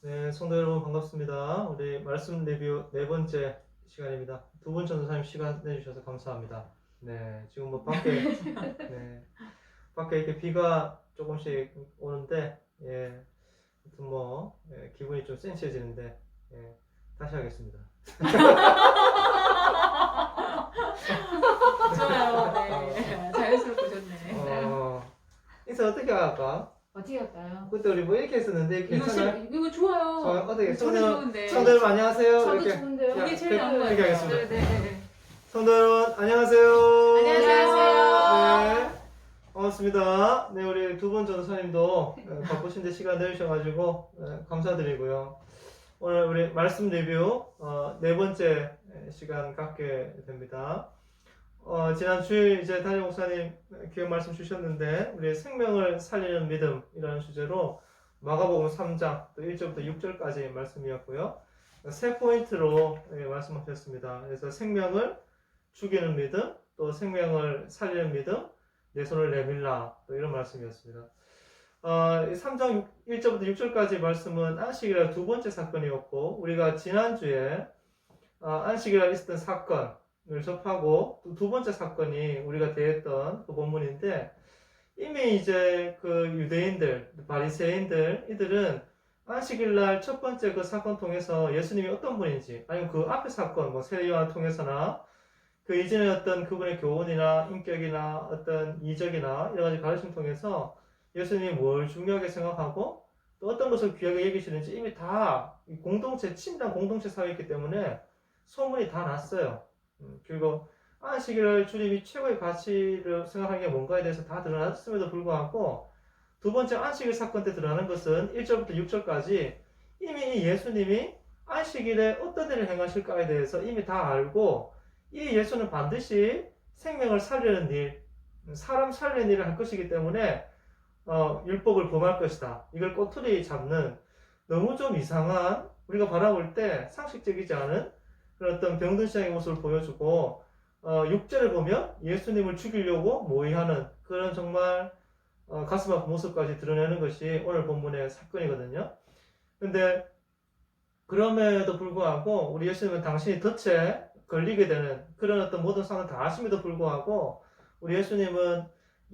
네, 성도 여러분 반갑습니다. 우리 말씀 리뷰 네 번째 시간입니다. 두 분 전도사님 시간 내주셔서 감사합니다. 네, 지금 뭐 밖에 네, 밖에 이렇게 비가 조금씩 오는데 예, 아무튼 뭐 기분이 좀 센치해지는데 예, 다시 하겠습니다. 좋아요. 네. 자연스럽게 좋네. 인사 어떻게 할까? 어떻게 할까요? 그때 우리 뭐 이렇게 했었는데 이거 괜찮아요? 이거 좋아요. 어떻게 저는 좋은데. 성도 여러분 안녕하세요. 저도 이렇게 좋은데요. 이게 제일 나은 거 그렇게 같아요. 하겠습니다. 네. 성도 여러분 안녕하세요. 안녕하세요. 네, 반갑습니다. 네, 우리 두 분 전도사님도 바쁘신데 시간 내주셔가지고 감사드리고요. 오늘 우리 말씀 리뷰 네 번째 시간 갖게 됩니다. 지난 주일 이제 담임 목사님 기억 말씀 주셨는데 우리 생명을 살리는 믿음이라는 주제로 마가복음 3장 또 1절부터 6절까지 말씀이었고요. 세 포인트로 말씀하셨습니다. 그래서 생명을 죽이는 믿음, 또 생명을 살리는 믿음, 내 손을 내밀라, 또 이런 말씀이었습니다. 3장 1절부터 6절까지 말씀은 안식일날 두 번째 사건이었고, 우리가 지난주에 안식일날 있었던 사건을 접하고 또 두 번째 사건이 우리가 대했던 그 본문인데, 이미 이제 그 유대인들, 바리새인들, 이들은 안식일날 첫 번째 그 사건 통해서 예수님이 어떤 분인지, 아니면 그 앞의 사건, 뭐 세례요한 통해서나 그 이전에 어떤 그분의 교훈이나 인격이나 어떤 이적이나 여러 가지 가르침 통해서 예수님이 뭘 중요하게 생각하고 또 어떤 것을 귀하게 여기시는지 이미 다 공동체, 친밀한 공동체 사회이기 때문에 소문이 다 났어요. 그리고 안식일을 주님이 최고의 가치를 생각하는 게 뭔가에 대해서 다 드러났음에도 불구하고 두 번째 안식일 사건 때 드러나는 것은 1절부터 6절까지 이미 예수님이 안식일에 어떤 일을 행하실까에 대해서 이미 다 알고 이 예수는 반드시 생명을 살리는 일, 사람 살리는 일을 할 것이기 때문에 율법을 범할 것이다. 이걸 꼬투리 잡는 너무 좀 이상한, 우리가 바라볼 때 상식적이지 않은 그런 어떤 병든 신앙의 모습을 보여주고 6절을 보면 예수님을 죽이려고 모의하는 그런 정말 가슴 아픈 모습까지 드러내는 것이 오늘 본문의 사건이거든요. 근데 그럼에도 불구하고 우리 예수님은 당신이 덫에 걸리게 되는 그런 어떤 모든 상황을 다 아심에도 불구하고 우리 예수님은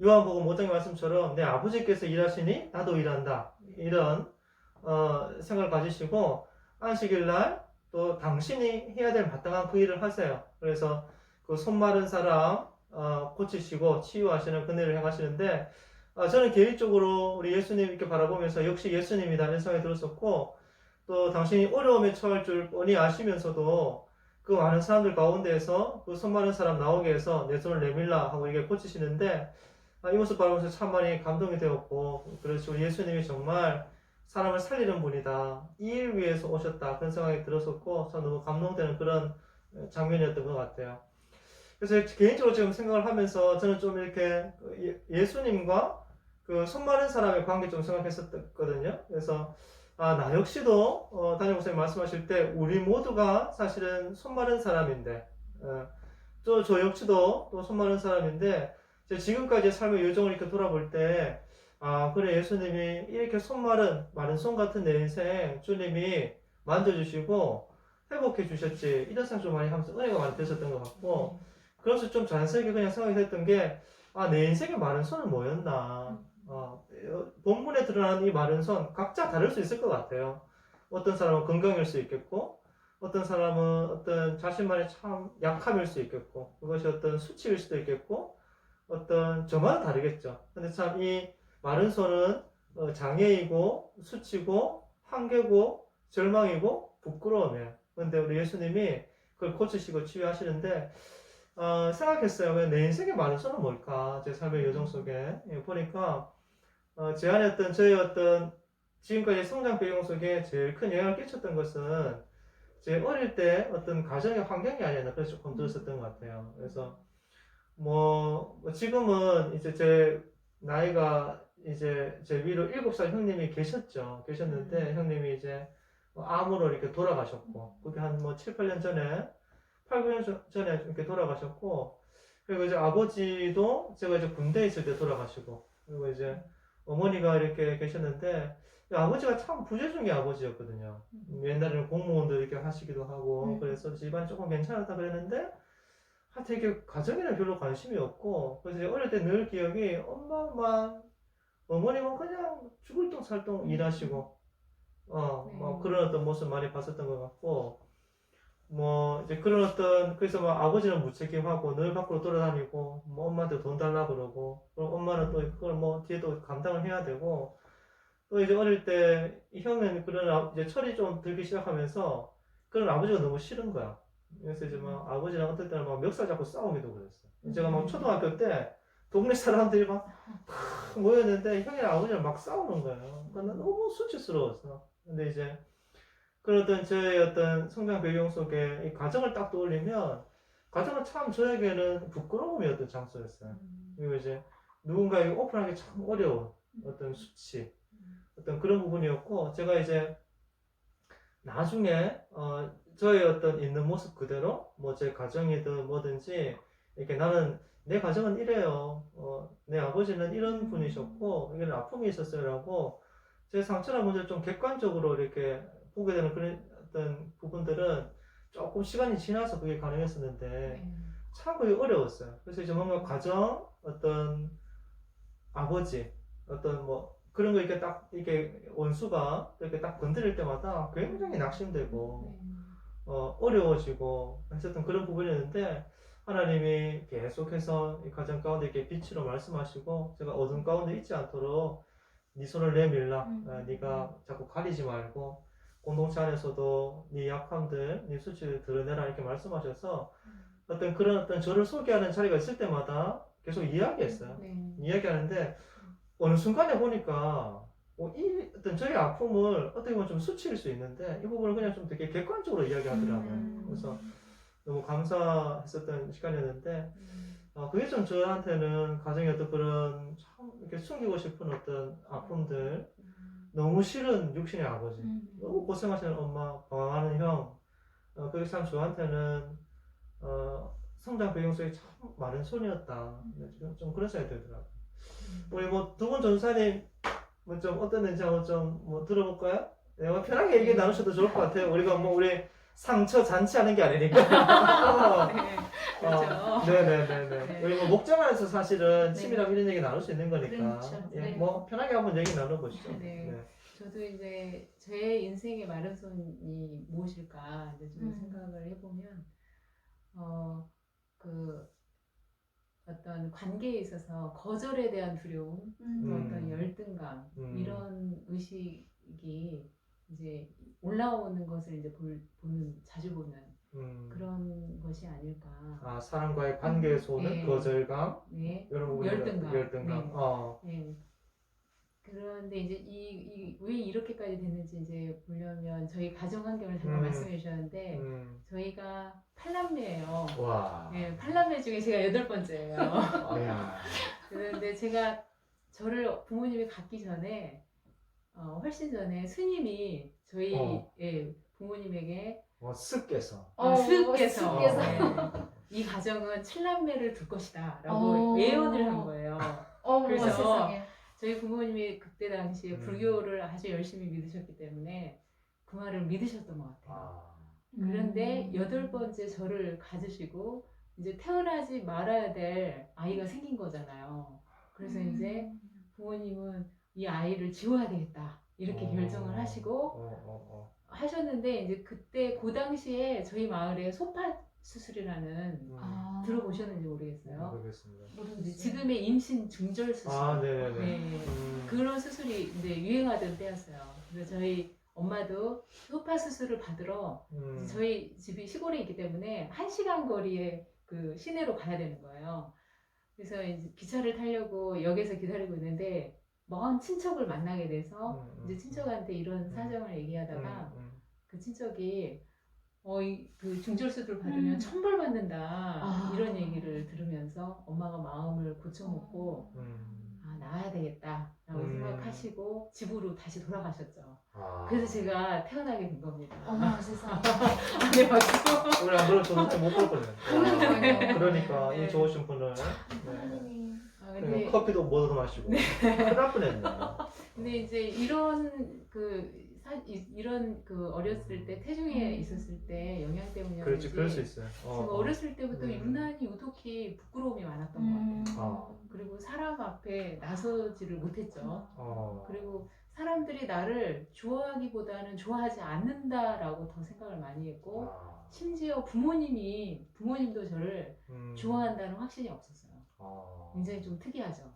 요한복음 5장의 말씀처럼 내 아버지께서 일하시니 나도 일한다. 이런 생각을 가지시고 안식일날 또 당신이 해야 될 마땅한 그 일을 하세요. 그래서 그 손 마른 사람 고치시고 치유하시는 그 일을 행하시는데 저는 개인적으로 우리 예수님 이렇게 바라보면서 역시 예수님이다 이런 생각이 들었었고 또 당신이 어려움에 처할 줄 뻔히 아시면서도 그 많은 사람들 가운데에서 그 손 마른 사람 나오게 해서 내 손을 내밀라 하고 이게 고치시는데 이 모습 바라보면서 참 많이 감동이 되었고 그래서 우리 예수님이 정말 사람을 살리는 분이다. 이 일 위해서 오셨다. 그런 생각이 들었었고 참 너무 감동되는 그런 장면이었던 것 같아요. 그래서 개인적으로 지금 생각을 하면서 저는 좀 이렇게 예수님과 그 손 마른 사람의 관계 좀 생각했었거든요. 그래서 나 역시도 담임 목사님 말씀하실 때 우리 모두가 사실은 손 마른 사람인데 또 저 역시도 또 손 마른 사람인데 지금까지의 삶의 여정을 이렇게 돌아볼 때 그래 예수님이 이렇게 마른 손 같은 내 인생 주님이 만져주시고 회복해 주셨지 이런 생각 좀 많이 하면서 은혜가 많이 되셨던 것 같고 그래서 좀 자연스럽게 그냥 생각이 됐던 게 내 인생의 마른 손은 뭐였나 본문에 드러나는 이 마른 손 각자 다를 수 있을 것 같아요. 어떤 사람은 건강일 수 있겠고 어떤 사람은 어떤 자신만의 참 약함일 수 있겠고 그것이 어떤 수치일 수도 있겠고 어떤 저마다 다르겠죠. 근데 참 이 마른 손은 장애이고 수치고 한계고 절망이고 부끄러움이에요. 근데 우리 예수님이 그걸 고치시고 치유하시는데 생각했어요. 내 인생의 마른 손은 뭘까? 제 삶의 여정 속에 보니까 제 안에 저의 지금까지 성장 배경 속에 제일 큰 영향을 끼쳤던 것은 제 어릴 때 어떤 가정의 환경이 아니었나 그래서 조금 들었었던 것 같아요. 그래서 지금은 이제 제 나이가 이제 제 위로 7살 형님이 계셨는데 형님이 이제 암으로 이렇게 돌아가셨고 그게 한 7, 8년 전에 8, 9년 전에 이렇게 돌아가셨고 그리고 이제 아버지도 제가 이제 군대에 있을 때 돌아가시고 그리고 이제 어머니가 이렇게 계셨는데 아버지가 참 부재중의 아버지였거든요. 옛날에는 공무원도 이렇게 하시기도 하고 그래서 집안이 조금 괜찮았다 그랬는데 하여튼 이렇게 가정에는 별로 관심이 없고 그래서 이제 어릴 때 늘 기억이 엄마만 어머님은 그냥 죽을 똥 살 똥 일하시고 뭐 그런 어떤 모습 많이 봤었던 것 같고 뭐 이제 그런 어떤 그래서 막 아버지는 무책임하고 늘 밖으로 돌아다니고 뭐 엄마한테 돈 달라 그러고 그럼 엄마는 또 그걸 뭐 뒤에도 감당을 해야 되고 또 이제 어릴 때 이 형은 그런 이제 철이 좀 들기 시작하면서 그런 아버지가 너무 싫은 거야. 그래서 이제 막 아버지랑 어떨 때는 막 멱살 잡고 싸우기도 그랬어. 제가 막 초등학교 때 동네 사람들이 막 모였는데 형이랑 아버지랑 막 싸우는 거예요. 그러니까 난 너무 수치스러웠어. 근데 이제 그런 어떤 저의 어떤 성장 배경 속에 이 가정을 딱 떠올리면 가정은 참 저에게는 부끄러움이었던 장소였어요. 그리고 이제 누군가에게 오픈하기 참 어려운 어떤 수치, 어떤 그런 부분이었고 제가 이제 나중에 저의 어떤 있는 모습 그대로 뭐 제 가정이든 뭐든지 이렇게 나는 내 가정은 이래요. 내 아버지는 이런 분이셨고 이런 아픔이 있었어요라고 제 상처나 문제를 좀 객관적으로 이렇게 보게 되는 그런 어떤 부분들은 조금 시간이 지나서 그게 가능했었는데 참 그게 어려웠어요. 그래서 이제 뭔가 가정 어떤 아버지 어떤 뭐 그런 거 이렇게 딱 이렇게 원수가 이렇게 딱 건드릴 때마다 굉장히 낙심되고 어려워지고 했었던 그런 부분이었는데 하나님이 계속해서 이 가정 가운데 이렇게 빛으로 말씀하시고 제가 어둠 가운데 있지 않도록 네 손을 내밀라 네가 자꾸 가리지 말고 공동체 안에서도 네 약함들 네 수치를 드러내라 이렇게 말씀하셔서 어떤 그런 어떤 저를 소개하는 자리가 있을 때마다 계속 이야기했어요. 이야기하는데 어느 순간에 보니까 이 어떤 저의 아픔을 어떻게 보면 좀 수치일 수 있는데 이 부분을 그냥 좀 되게 객관적으로 이야기하더라고요. 그래서 너무 감사했었던 시간이었는데 그게 좀 저한테는 가정의 어떤 그런 참 이렇게 숨기고 싶은 어떤 아픔들 너무 싫은 육신의 아버지 너무 고생하시는 엄마 방황하는 형 그게 참 저한테는 성장 배경 속에 참 마른 손이었다. 좀 그런 생각이 들더라고요. 우리 뭐 두 분 전사님 뭐 좀 어땠는지 한번 좀 뭐 들어볼까요? 네, 뭐 편하게 얘기 나누셔도 좋을 것 같아요. 우리가 뭐 우리 상처 잔치하는 게 아니니까. 네, 그렇죠. 네네네네. 네. 우리 뭐 목장 안에서 사실은 네. 치밀하게 이런 얘기 나눌 수 있는 거니까. 그렇죠. 예, 네. 뭐 편하게 한번 얘기 나눠보시죠. 네. 저도 이제 제 인생의 마른 손이 무엇일까 이제 좀 생각을 해보면 그 어떤 관계에 있어서 거절에 대한 두려움, 또 어떤 열등감 이런 의식이 이제 올라오는 것을 이제 자주 보는 그런 것이 아닐까. 아 사람과의 관계에서 오는 네. 거절감, 네. 이런 부분 열등감. 네. 그런데 이제 왜 이렇게까지 됐는지 이제 보려면 저희 가정 환경을 잠깐 말씀해 주셨는데 저희가 8남매예요. 와. 네, 8남매 중에 제가 8번째예요. 그런데 제가 저를 부모님이 갖기 전에 훨씬 전에 스님이 저희 부모님에게 쓱께서 쓱께서 이 가정은 7남매를 둘 것이다 라고 예언을 한 거예요. 그래서 세상에. 저희 부모님이 그때 당시에 불교를 아주 열심히 믿으셨기 때문에 그 말을 믿으셨던 것 같아요. 그런데 8번째 저를 가지시고 이제 태어나지 말아야 될 아이가 생긴 거잖아요. 그래서 이제 부모님은 이 아이를 지워야 되겠다 이렇게 결정을 하시고 하셨는데 이제 그때 그 당시에 저희 마을에 소파 수술이라는 들어보셨는지 모르겠어요. 모르겠습니다. 이제 지금의 임신 중절 수술. 네네네. 네. 그런 수술이 이제 유행하던 때였어요. 그래서 저희 엄마도 소파 수술을 받으러 이제 저희 집이 시골에 있기 때문에 1시간 거리에 그 시내로 가야 되는 거예요. 그래서 이제 기차를 타려고 역에서 기다리고 있는데 먼 친척을 만나게 돼서 이제 친척한테 이런 사정을 얘기하다가 그 친척이 그 중절수술 받으면 천벌 받는다 이런 얘기를 들으면서 엄마가 마음을 고쳐먹고 나와야 되겠다라고 생각하시고 집으로 다시 돌아가셨죠. 그래서 제가 태어나게 된 겁니다. 어머 세상에. 네, 박수. 우리 안 그러면 저도 못 볼 뻔했네. 그러니까 네. 이 좋으신 분을. 하나님이. 근데, 커피도 못 얻어 마시고 큰일 날 뻔했네. 근데 이제 이런 이런 어렸을 때 태중에 있었을 때 영향 때문이었는지 그렇지, 그럴 수 있어요. 제가 어렸을 때부터 음. 유난히 유독히 부끄러움이 많았던 것 같아요. 그리고 사람 앞에 나서지를 못했죠. 그리고 사람들이 나를 좋아하기보다는 좋아하지 않는다라고 더 생각을 많이 했고 심지어 부모님도 저를 좋아한다는 확신이 없었어요. 굉장히 좀 특이하죠.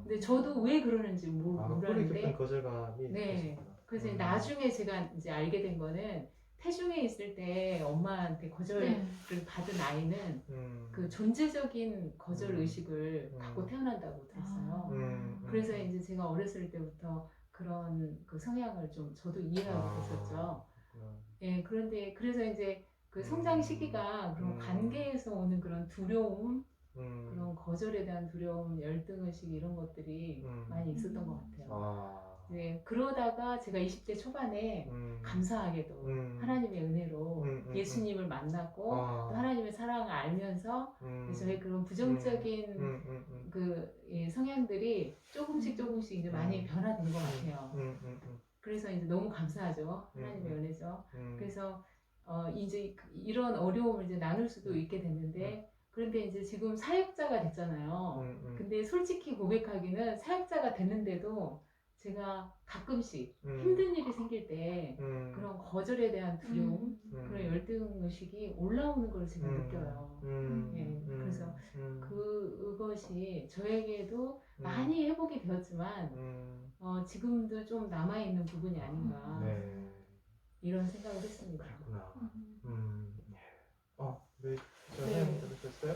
근데 저도 왜 그러는지 뿌리 몰랐는데 깊은 거절감이 네. 있으시구나. 그래서 나중에 제가 이제 알게 된 거는 태중에 있을 때 엄마한테 거절을 받은 아이는 그 존재적인 거절 의식을 갖고 태어난다고 들었어요. 그래서 이제 제가 어렸을 때부터 그런 그 성향을 좀 저도 이해하게 됐었죠. 예, 그런데 그래서 이제 그 성장 시기가 그런 관계에서 오는 그런 두려움, 그런 거절에 대한 두려움, 열등의식 이런 것들이 많이 있었던 것 같아요. 네, 그러다가 제가 20대 초반에 감사하게도 하나님의 은혜로 예수님을 만났고 또 하나님의 사랑을 알면서 저의 그런 부정적인 그 성향들이 조금씩 이제 많이 변화된 것 같아요. 그래서 이제 너무 감사하죠. 하나님의 은혜죠. 그래서 이제 이런 어려움을 이제 나눌 수도 있게 됐는데 그런데 이제 지금 사역자가 됐잖아요. 근데 솔직히 고백하기는 사역자가 됐는데도 제가 가끔씩 힘든 일이 생길 때 그런 거절에 대한 두려움, 그런 열등의식이 올라오는 걸 제가 느껴요. 예, 그래서 그것이 저에게도 많이 회복이 되었지만 지금도 좀 남아있는 부분이 아닌가 이런 생각을 했습니다. 그렇구나. 네, 선생님 들으셨어요?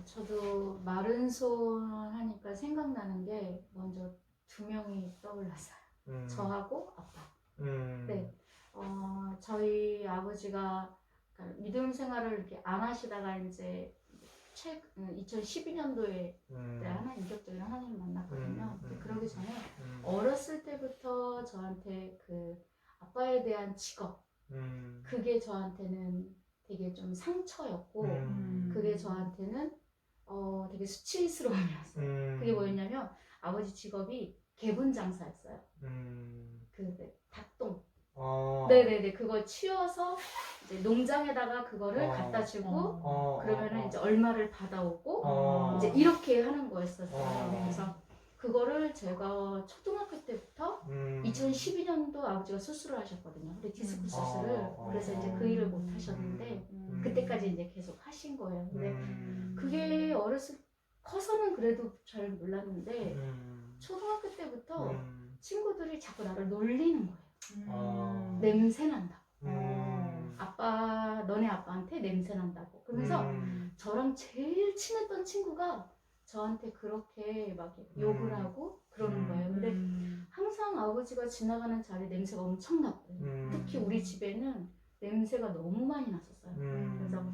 저도 마른 손 하니까 생각나는 게 먼저 두 명이 떠올랐어요. 저하고 아빠. 네. 저희 아버지가 그러니까 믿음 생활을 이렇게 안 하시다가 이제 2012년도에 하나 인격적인 하나님을 만났거든요. 그러기 전에 어렸을 때부터 저한테 그 아빠에 대한 직업 그게 저한테는 되게 좀 상처였고 그게 저한테는 되게 수치스러움이었어요. 그게 뭐였냐면 아버지 직업이 개분 장사였어요. 그 닭똥. 네네네 그걸 치워서 이제 농장에다가 그거를 갖다 주고 그러면은 이제 얼마를 받아오고 이제 이렇게 하는 거였었어요. 그래서 그거를 제가 초등학교 때부터 2012년도 아버지가 수술을 하셨거든요. 근데 디스크 수술을. 그래서 이제 그 일을 못 하셨는데 그때까지 이제 계속 하신 거예요. 근데 그게 커서는 그래도 잘 몰랐는데 초등학교 때부터 친구들이 자꾸 나를 놀리는 거예요. 냄새 난다고. 너네 아빠한테 냄새 난다고. 그러면서 저랑 제일 친했던 친구가 저한테 그렇게 막 욕을 하고 그러는 거예요. 근데 항상 아버지가 지나가는 자리 냄새가 엄청 났거든요. 특히 우리 집에는 냄새가 너무 많이 났었어요. 그래서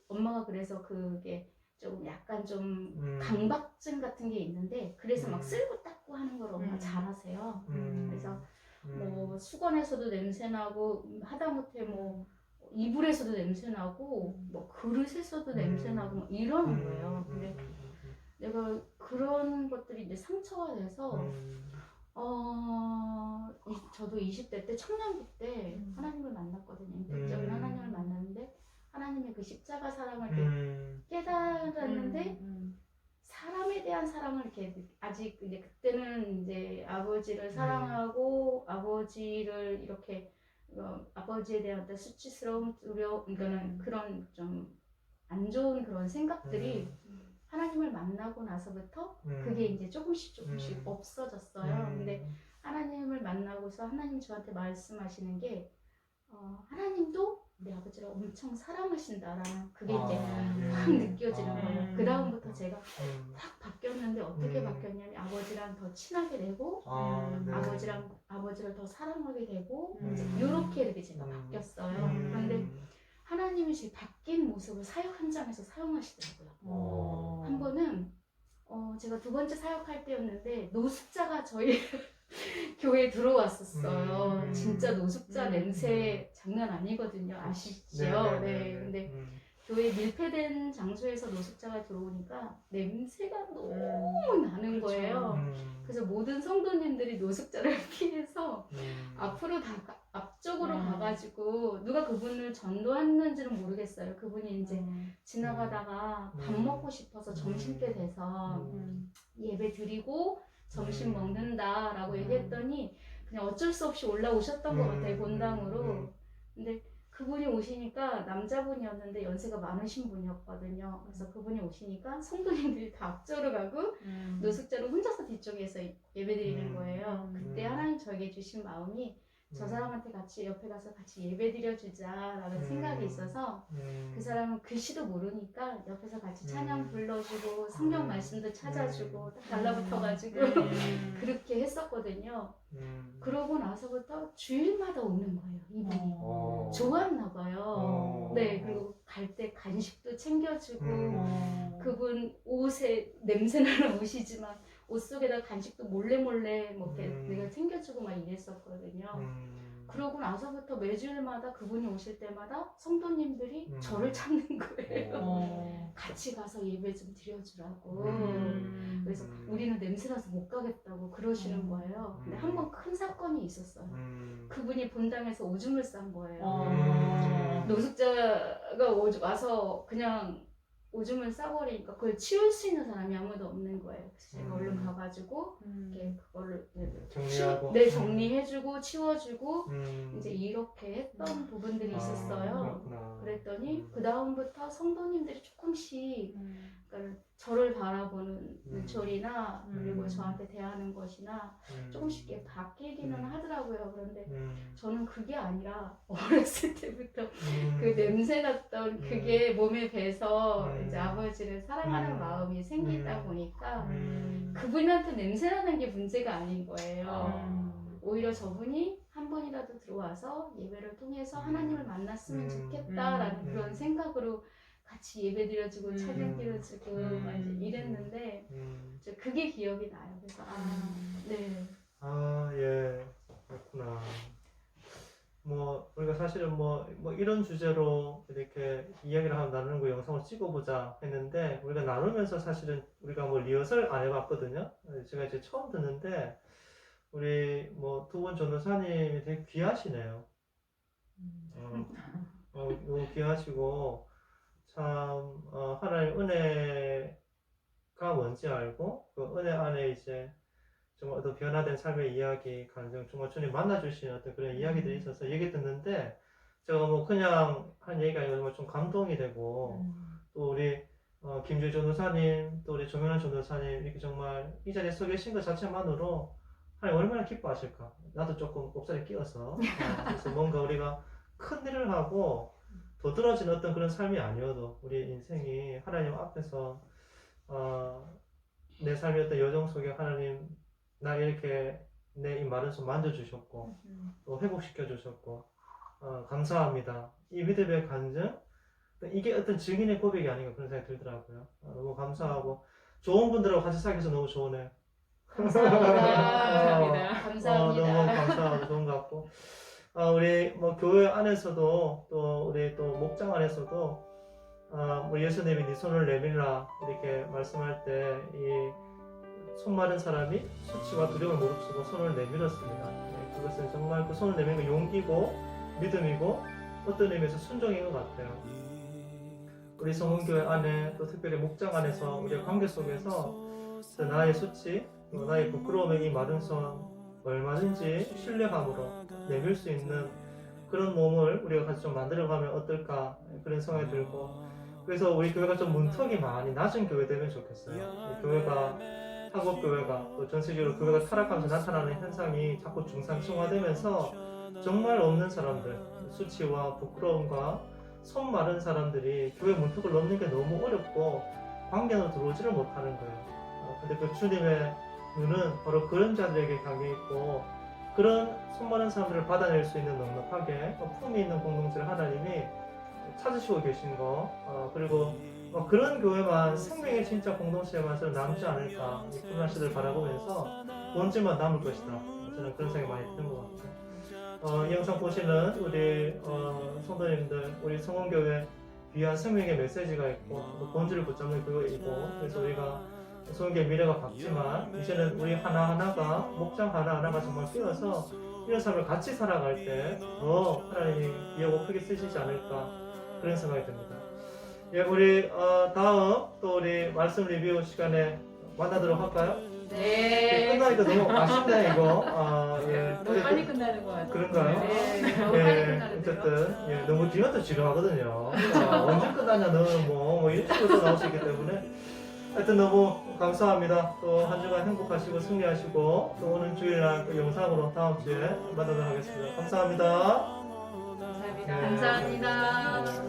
엄마가 그래서 그게 좀 약간 좀 강박증 같은 게 있는데 그래서 막 쓸고 닦고 하는 걸 엄마가 잘하세요. 그래서 뭐 수건에서도 냄새 나고 하다못해 뭐 이불에서도 냄새 나고 뭐 그릇에서도 냄새 나고 뭐 이러는 거예요. 근데 내가 그런 것들이 이제 상처가 돼서 저도 20대 때 청년기 때 하나님을 만났거든요. 인격적인 하나님을 만났는데 하나님의 그 십자가 사랑을 깨달았는데 사람에 대한 사랑을 이렇게 아직 이제 그때는 이제 아버지를 사랑하고 아버지를 이렇게 아버지에 대한 어떤 수치스러움, 두려움, 그러니까는 그런 좀 안 좋은 그런 생각들이 하나님을 만나고 나서부터 그게 이제 조금씩 없어졌어요. 근데 하나님을 만나고서 하나님 저한테 말씀하시는 게 하나님도 우리 아버지를 엄청 사랑하신다라는 그게 이제 확 느껴지는 거예요. 그 다음부터 제가 확 바뀌었는데 어떻게 바뀌었냐면 아버지랑 더 친하게 되고 아버지를 더 사랑하게 되고 이렇게 제가 바뀌었어요. 그런데 하나님이 제 바뀐 모습을 사역 현장에서 사용하시더라고요. 한 번은 제가 두 번째 사역할 때였는데 노숙자가 저희 교회에 들어왔었어요. 진짜 노숙자 냄새 장난 아니거든요. 아시죠? 네. 근데 교회 밀폐된 장소에서 노숙자가 들어오니까 냄새가 너무 나는 거예요. 그래서 모든 성도님들이 노숙자를 피해서 앞으로 앞쪽으로 가가지고 누가 그분을 전도했는지는 모르겠어요. 그분이 이제 지나가다가 밥 먹고 싶어서 점심때 돼서 예배 드리고 점심 먹는다라고 얘기했더니 그냥 어쩔 수 없이 올라오셨던 것 같아요, 본당으로. 근데 그분이 오시니까 남자분이었는데 연세가 많으신 분이었거든요. 그래서 그분이 오시니까 성도님들이 다 앞쪽으로 가고 노숙자를 혼자서 뒤쪽에서 예배드리는 거예요. 그때 하나님 저에게 주신 마음이 저 사람한테 같이 옆에 가서 같이 예배드려주자라는 생각이 있어서 그 사람은 글씨도 모르니까 옆에서 같이 찬양 불러주고 성경 말씀도 찾아주고 딱 달라붙어가지고 그렇게 했었거든요. 그러고 나서부터 주일마다 오는 거예요, 이분이. 좋았나 봐요. 네, 그리고 갈 때 간식도 챙겨주고 그분 옷에 냄새나는 옷이지만 옷 속에다 간식도 몰래 뭐 이렇게 내가 챙겨주고 막 이랬었거든요. 그러고 나서부터 매주일마다 그분이 오실 때마다 성도님들이 저를 찾는 거예요. 같이 가서 예배 좀 드려주라고. 그래서 우리는 냄새나서 못 가겠다고 그러시는 거예요. 근데 한 번 큰 사건이 있었어요. 그분이 본당에서 오줌을 싼 거예요. 노숙자가 와서 그냥 오줌을 싸버리니까 그걸 치울 수 있는 사람이 아무도 없는 거예요. 그래서 제가 얼른 가가지고 이렇게 그거를 정리하고 정리해주고 치워주고 이제 이렇게 했던 부분들이 있었어요. 그랬더니 그 다음부터 성도님들이 조금씩 그러니까 저를 바라보는 눈초리나 그리고 저한테 대하는 것이나 조금씩 이렇게 바뀌기는 하더라고요. 그런데 저는 그게 아니라 어렸을 때부터 그 냄새 났던 그게 몸에 배서 이제 아버지를 사랑하는 마음이 생기다 보니까 그분한테 냄새 나는 게 문제가 아닌 거예요. 오히려 저분이 한 번이라도 들어와서 예배를 통해서 하나님을 만났으면 좋겠다라는 그런 생각으로 같이 예배 드려주고 찬양 드려주고 막 이제 이랬는데 그게 기억이 나요. 그래서 네. 예, 그렇구나. 뭐 우리가 사실은 뭐 이런 주제로 이렇게 이야기를 하고 나누는 거 영상을 찍어보자 했는데 우리가 나누면서 사실은 우리가 뭐 리허설 안 해봤거든요. 제가 이제 처음 듣는데 우리 뭐 두 분 전도사님이 되게 귀하시네요. 너무 귀하시고 참 하나님 은혜가 뭔지 알고 그 은혜 안에 이제 정말 어떤 변화된 삶의 이야기, 간증, 정말 주님 만나주신 어떤 그런 이야기들이 있어서 얘기 듣는데 제가 뭐 그냥 한 얘기가 아니고 정말 좀 감동이 되고 또 우리 김주희 전도사님 또 우리 조명환 전도사님 이렇게 정말 이 자리에 서 계신 것 자체만으로 하나님 얼마나 기뻐하실까. 나도 조금 곱살에 끼어서 그래서 뭔가 우리가 큰 일을 하고 도드라진 어떤 그런 삶이 아니어도 우리 인생이 하나님 앞에서 내 삶의 어떤 여정 속에 하나님 나 이렇게 내 이 마른 손 만져주셨고 또 회복시켜 주셨고 감사합니다. 이 믿음의 간증 이게 어떤 증인의 고백이 아닌가 그런 생각이 들더라고요. 너무 감사하고 좋은 분들하고 같이 살기서 너무 좋으네요. 감사합니다. 감사합니다. 너무 감사하고 좋은 것 같고 우리 뭐 교회 안에서도 또 우리 또 목장 안에서도 우리 예수님이 네 손을 내밀라 이렇게 말씀할 때 이 손 마른 사람이 수치와 두려움을 무릅쓰고 손을 내밀었습니다. 그것은 정말 그 손을 내미는 게 용기고 믿음이고 어떤 의미에서 순종인 것 같아요. 우리 성문교회 안에 또 특별히 목장 안에서 우리의 관계 속에서 나의 수치, 또 나의 부끄러움의 이 마른 손 얼마든지 신뢰함으로 내밀 수 있는 그런 몸을 우리가 같이 좀 만들어가면 어떨까 그런 생각이 들고 그래서 우리 교회가 좀 문턱이 많이 낮은 교회 되면 좋겠어요. 교회가 한국 교회가 또 전 세계적으로 교회가 타락하면서 나타나는 현상이 자꾸 중상층화되면서 정말 없는 사람들, 수치와 부끄러움과 손 마른 사람들이 교회 문턱을 넘는 게 너무 어렵고 관계 안으로 들어오지를 못하는 거예요. 근데 그 주님의 눈은 바로 그런 자들에게 향해 있고 그런 손 마른 사람들을 받아낼 수 있는 넉넉하게 품이 있는 공동체를 하나님이 찾으시고 계신 거 그리고 그런 교회만 생명의 진짜 공동체만서 남지 않을까 이 코로나 시대를 바라보면서 본질만 남을 것이다. 저는 그런 생각이 많이 드는 것 같아요. 이 영상 보시는 우리 성도님들, 우리 성원교회 귀한 생명의 메시지가 있고 또 본질을 붙잡는 그거이고 그래서 우리가 소유의 미래가 밝지만 이제는 우리 하나하나가 목장 하나하나가 정말 뛰어서 이런 삶을 같이 살아갈 때 더 하나님이 귀하고 크게 쓰시지 않을까 그런 생각이 듭니다. 예, 우리 다음 또 우리 말씀 리뷰 시간에 만나도록 할까요? 네. 끝나니까 너무 아쉽네 이거. 예. 너무 빨리 끝나는 것 같아요. 그런가요? 네, 너무 빨리 예, 끝나는데요. 어쨌든 예, 너무 뒤면 또 지루하거든요. 언제 끝나냐 너는 뭐 이런 식으로 나올 수 있기 때문에 하여튼 너무 감사합니다. 또 한 주간 행복하시고 승리하시고 또 오는 주일날 또 영상으로 다음 주에 만나도록 하겠습니다. 감사합니다. 감사합니다. 네. 감사합니다.